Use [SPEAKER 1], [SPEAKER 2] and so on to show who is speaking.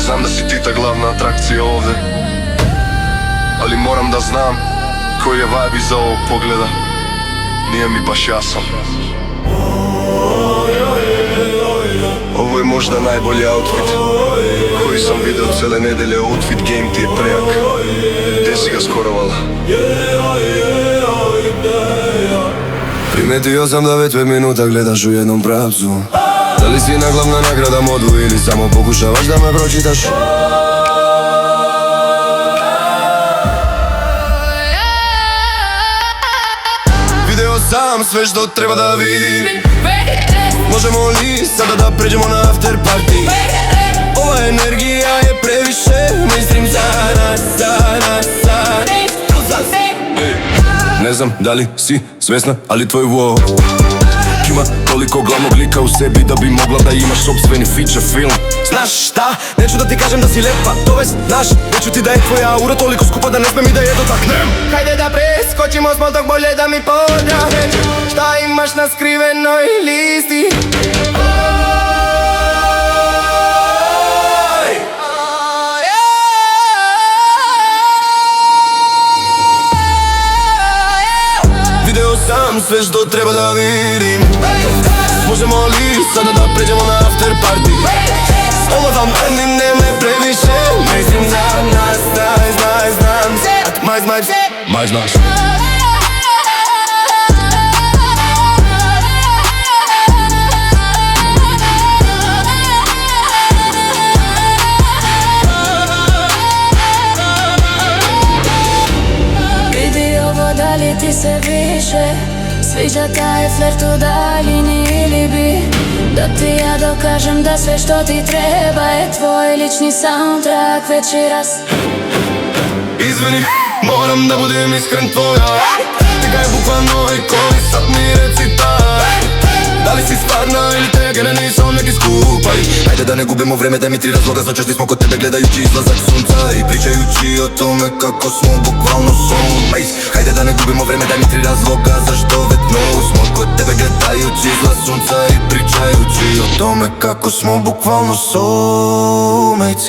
[SPEAKER 1] Znam da si ti ta glavna atrakcija ovde, ali moram da znam koji je vibe iza ovog pogleda. Nije mi baš jasan. Ovo je možda najbolji outfit koji sam video cele nedelje. Outfit game ti je prejak. Gdje si ga skorovala? Primetio sam da već 5 minuta gledaš u jednom pravcu. Da li si na glavna nagrada modu ili samo pokušavaš da me pročitaš? Video sam sve što treba da vidim. Možemo li sada da pređemo na after party? Ova energija je previše mainstream za nas, za nas, za nas. Ne znam da li si svesna, ali tvoj walk ima toliko glavnog lika u sebi da bi mogla da imaš sopstveni feature film. Znaš šta, neću da ti kažem da si lepa, to već znaš. Neću ti da je tvoja aura toliko skupa da ne sme mi da je dotaknem. Hajde da preskočimo small talk, bolje da mi podahnem. Šta imaš na skrivenoj listi? Video sam sve što treba da vidim. Možemo li sada da pređemo na after party? Ovo vam Eminem je previše mainstream za nas, znaj, znam. Maj znaš.
[SPEAKER 2] Vidi ovo da li ti se više sviđa taj flert u daljini ili bi da ti ja dokažem da sve što ti treba je tvoj lični soundtrack večeras.
[SPEAKER 1] Izvini, moram da budem iskren, tvoja tika je bukvalno i koji sad mi reci taj. Da li si stvarna ili te gene nisam neki skupaj? Hajde da ne gubimo vreme, daj mi 3 razloga. Znači što smo kod tebe gledajući izlazak sunca i pričajući o tome kako smo bukvalno soulmates. Hajde da ne gubimo vreme, daj mi 3 razloga zašto vetno smo kod tebe gledajući izlaz sunca i pričajući o tome kako smo bukvalno soulmates.